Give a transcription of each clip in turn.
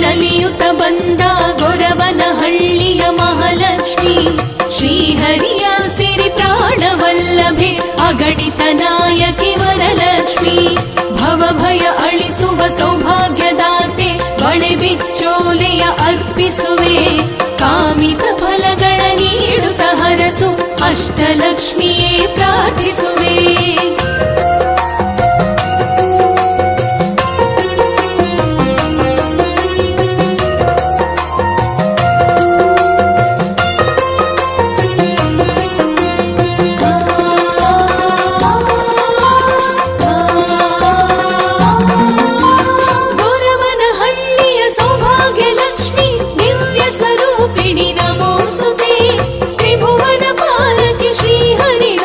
ನಲಿಯುತ್ತ ಬಂದ ಗೊರವನಹಳ್ಳಿಯ ಮಹಾಲಕ್ಷ್ಮಿ, ಶ್ರೀಹರಿಯ ಸಿರಿ ಪ್ರಾಣವಲ್ಲಭೆ ಅಗಣಿತ ನಾಯಕಿ ವರಲಕ್ಷ್ಮಿ, ಭವಭಯ ಅಳಿಸುವ ಸೌಭಾಗ್ಯದಾತೆ ಬಳೆ ಬಿಚ್ಚೋಲೆಯ ಅರ್ಪಿಸುವೆ, ಕಾಮಿತ ಫಲಗಳ ನೀಡುತ್ತ ಹರಸು ಅಷ್ಟಲಕ್ಷ್ಮಿಯೇ ಪ್ರಾರ್ಥಿಸುವೆ. ಶ್ರೀಹರಿ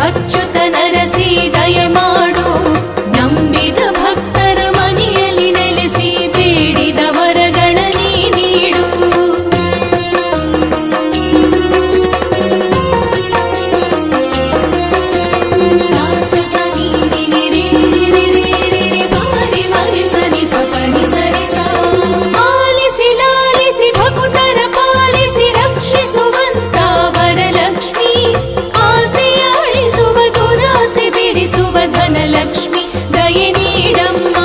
ಅಚ್ಯುತ ನರಸಿ ದಯೆ ಮಾಡು ನಂಬಿದ ಭಕ್ತರ ಮನೆಯಲ್ಲಿ ನೆಲೆಸಿ ಬೇಡಿದ ವರಗಳ ನೀ ನೀಡು ಸಾ ಸ ಸ ನೀ ರಿ ರಿ ರಿ ರಿ ರಿ ರಿ ರಿ ರಿ ಪ ರಿ ಮ ರಿ ಸ ನಿ ಪ ಪ ನಿ ಸ ರಿ ಸ ಆಲಿಸಿ ಲಾಲಿಸಿ ಭಕ್ತರ ಪಾಲಿಸಿ ರಕ್ಷಿಸುವಂತ ವರಲಕ್ಷ್ಮಿ ಆಸೆಯ ಅಳಿಸುವ ದುರಾಸೆ ಬಿಡಿಸುವ ಧನಲಕ್ಷ್ಮಿ ದಯೆ ನೀಡಮ್ಮ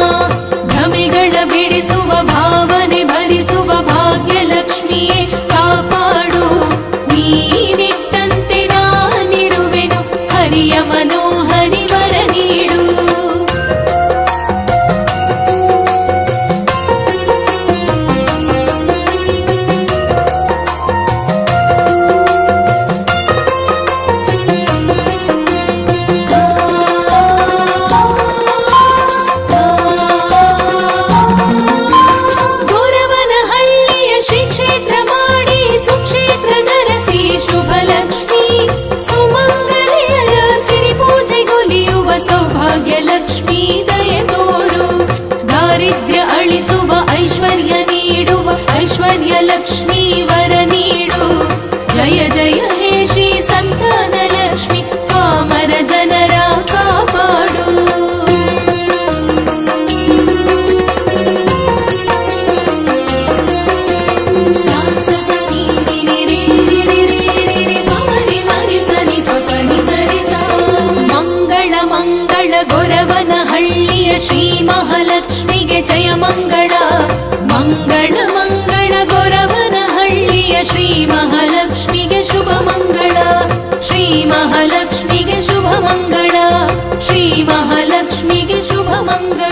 ಭ್ರಮೆಗಳ ಬಿಡಿಸುವ ಭಾವನೆ ಭರಿಸುವ ಭಾಗ್ಯಲಕ್ಷ್ಮಿಯೇ ಕಾಪಾಡು ನೀನಿಟ್ಟಂತೆ ನಾನಿರುವೆನು ಹರಿಯ ಮನೋಹರಿ ವರ ನೀಡು ಗೊರವನಹಳ್ಳಿಯ ಶ್ರೀ ಕ್ಷೇತ್ರ ಮಾಡಿ ಸುಕ್ಷೇತ್ರ ಧರಸಿ ಶುಭಲಕ್ಷ್ಮಿ ಸುಮಂಗಲಿಯರ ಸಿರಿ ಪೂಜೆಗೊಲಿಯುವ ಸೌಭಾಗ್ಯ ಲಕ್ಷ್ಮೀ ದಯೆ ತೋರು ದಾರಿದ್ರ್ಯ ಅಳಿಸುವ ಐಶ್ವರ್ಯ ನೀಡುವ ಐಶ್ವರ್ಯ ಲಕ್ಷ್ಮೀ ವರ ನೀಡು ಜಯ ಜಯ ಹೇ ಶ್ರೀ ಸಂತಾನ ಲಕ್ಷ್ಮಿ ಪಾಮರ ಜನರ ಕಾಪಾಡು ಸಾ ಸ ಸ ನೀ ರಿ ರಿ ರಿ ರಿ ರಿ ರಿ ರಿ ರಿ ಪ ರಿ ಮ ರಿ ಸ ನಿ ಪ ಪ ನಿ ಸ ರಿ ಸ ಮಂಗಳ ಮಂಗಳ ಗೊರವನಹಳ್ಳಿಯ ಶ್ರೀ ಮಹಾಲಕ್ಷ್ಮಿಗೆ ಜಯ ಮಂಗಳ ಮಂಗಳ ಮಂಗಳ ಗೊರವನಹಳ್ಳಿಯ ಶ್ರೀ ಮಹಾಲಕ್ಷ್ಮಿಗೆ ಶುಭ ಮಂಗಳ ಶ್ರೀ ಮಹಾಲಕ್ಷ್ಮಿಗೆ ಶುಭ ಮಂಗಳ ಶ್ರೀ ಮಹಾಲಕ್ಷ್ಮಿಗೆ ಶುಭ ಮಂಗಳ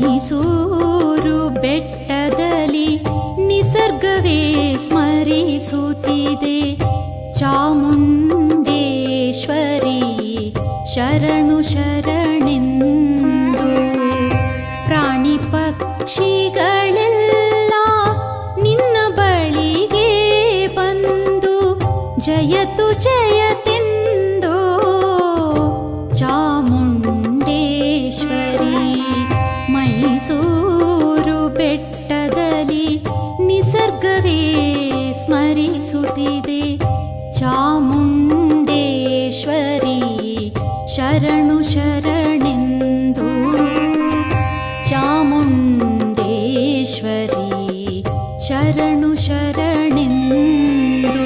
ಮೈಸೂರು ಬೆಟ್ಟದಲ್ಲಿ ನಿಸರ್ಗವೇ ಸ್ಮರಿಸುತ್ತಿದೆ ಚಾಮುಂಡೇಶ್ವರಿ ಶರಣು ಶರಣೆಂದು ಪ್ರಾಣಿ ಪಕ್ಷಿಗಳೆಲ್ಲ ನಿನ್ನ ಬಳಿಗೆ ಬಂದು ಜಯತು ಜಯತೆಂದು ಚಾಮುಂಡೇಶ್ವರಿ ಮೈಸೂರು ಬೆಟ್ಟದಲ್ಲಿ ನಿಸರ್ಗವೇ ಸ್ಮರಿಸುತ್ತಿದೆ ಚಾಮುಂಡೇಶ್ವರಿ ಶರಣು ಶರಣೆಂದು ಚಾಮುಂಡೇಶ್ವರಿ ಶರಣು ಶರಣೆಂದು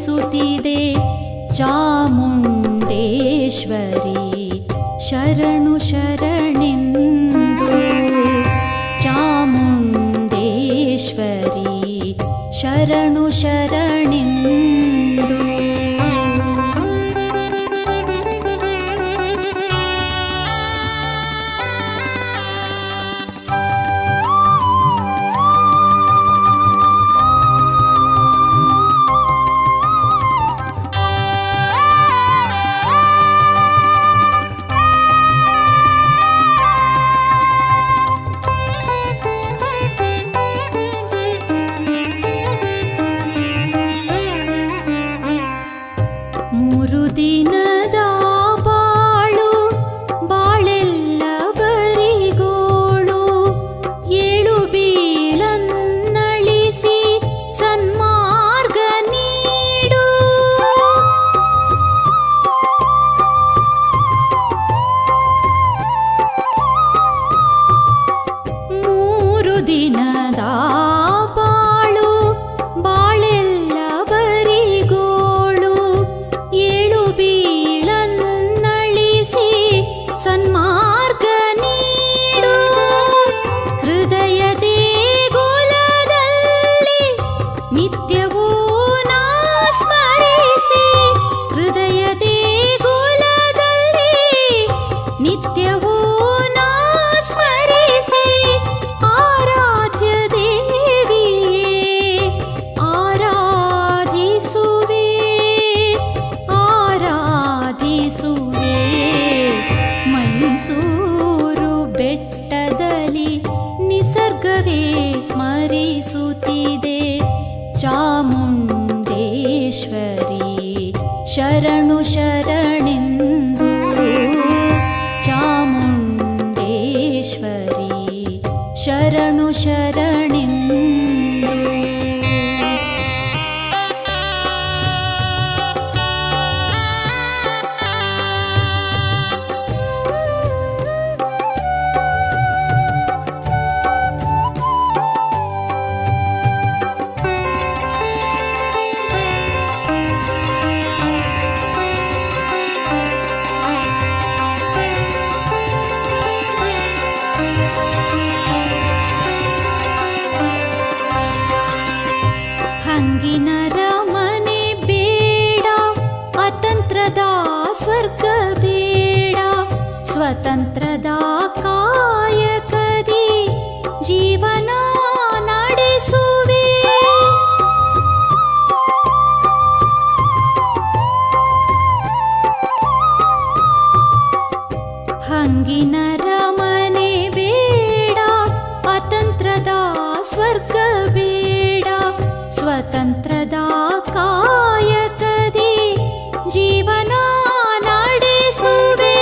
ಸ್ಮರಿಸುತ್ತಿದೆ ಚಾಮುಂಡೇಶ್ವರಿ ಶರಣು ಶರಣೆಂದು. ಚಾಮುಂಡೇಶ್ವರಿ ಶರಣು ಶರಣೆಂದು. ಮೂರು ದಿನದ ಬಾಳು ಬಾಳೆಲ್ಲ ಬರಿಗೋಳು, ಏಳು ಬೀಳನ್ನಳಿಸಿ ಸನ್ಮಾರ್ಗ ನೀಡು. ಮೂರು ದಿನದ ಬಾಳು ಬಾಳೆಲ್ಲ ಬರಿಗೋಳು, ಏಳು ಬೀಳನ್ನಳಿಸಿ ಸನ್ಮಾರ್ಗ ನೀಡು. ಹೃದಯ ದೇಗುಲದಲ್ಲಿ ನಿತ್ಯವೂ ನಾ ಸ್ಮರಿಸಿ, ಹೃದಯ ದೇಗುಲದಲ್ಲಿ ನಿತ್ಯವೂ ನಾ ಸ್ಮರಿಸಿ, ಆರಾಧ್ಯ ದೇವಿಯೇ ಆರಾಧಿಸುವೆ ಆರಾಧಿಸುವೆ. ಮೈಸೂರು ಬೆಟ್ಟದಲ್ಲಿ ನಿಸರ್ಗವೇ ಸ್ಮರಿಸುತ್ತಿದೆ ಚಾಮುಂಡೇಶ್ವರಿ ಶರಣು ಶರಣೆಂದು. ಚಾಮುಂಡೇಶ್ವರಿ ಶರಣು ಶರಣೆಂದು. ಹಂಗಿನರ ಮನೆ ಬೇಡ, ಅತಂತ್ರದ ಸ್ವರ್ಗ ಬೇಡ, ಸ್ವತಂತ್ರದ ಕಾಯಕದಿ ಜೀವನ ನಡೆಸುವೆ. ಹಂಗಿನರ ಮನೆ ಬೇಡ, ಅತಂತ್ರದ ಸ್ವರ್ಗ ಬೇಡ, ಸ್ವತಂತ್ರದ ಕಾಯಕದಿ ಜೀವನ ನಡೆಸುವೆ.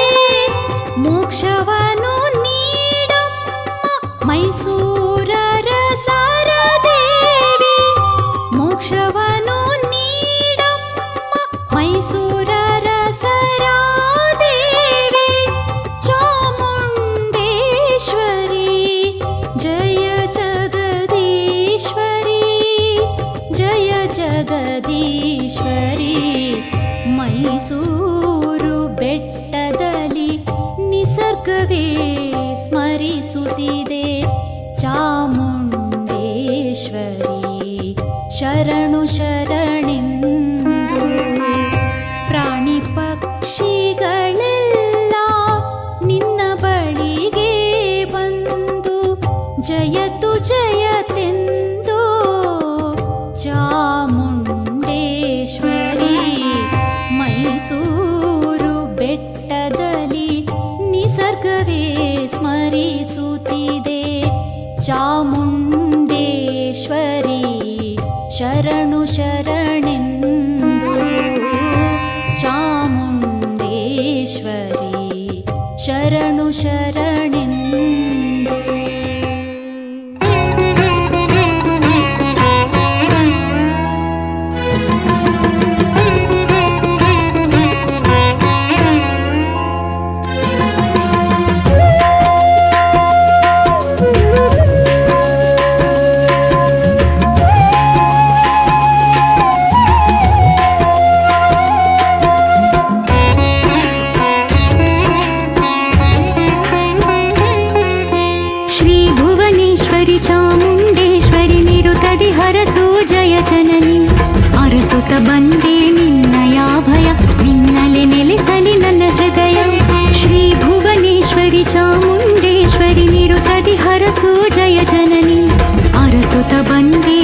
ಮೋಕ್ಷವನ್ನು ನೀಡಮ್ಮ ಮೈಸೂರರ ಸರದೇವಿ, ಮೋಕ್ಷವನ್ನು ನೀಡಮ್ಮ ಮೈಸೂರರ ಸರಾದೇವಿ. ಚಾಮುಂಡೇಶ್ವರಿ ಜಯ ಜಗದೀಶ್ವರಿ ಜಯ ಜಗದೀಶ್ವರಿ. ಮೈಸೂರು ಬೆಟ್ಟದಲ್ಲಿ ನಿಸರ್ಗವೇ ಸ್ಮರಿಸುತ್ತಿದೆ ಚಾಮುಂಡೇಶ್ವರಿ ಶರಣು ಶರಣೆಂದು. ಪ್ರಾಣಿ ಪಕ್ಷಿಗಳೆಲ್ಲ ನಿನ್ನ ಬಳಿಗೆ ಬಂದು ಜಯತು ಜಯತೆಂದು. ಚಾಮುಂಡೇಶ್ವರಿ ಮೈಸೂರು ಬೆಟ್ಟದಲ್ಲಿ ನಿಸರ್ಗವೇ ಸ್ಮರಿಸುತ್ತಿದೆ ಚಾಮುಂಡೇಶ್ವರಿ ಶರಣು ಶರಣೆಂದು. ಚಾಮುಂಡೇಶ್ವರಿ ಶರಣು ಶರಣೆಂದು. ಅರಸುತ್ತ ಬಂದೆ ನಿನ್ನಯ ಭಯ ನಿನ್ನಲೆ ನೆಲೆಸಲಿ ನನ್ನ ಹೃದಯ ಶ್ರೀ ಭುವನೇಶ್ವರಿ ಚಾಮುಂಡೇಶ್ವರಿ ನಿರುತದಿ ಹರಸು ಜಯ ಜನನಿ ಅರಸುತ್ತ ಬಂದೆ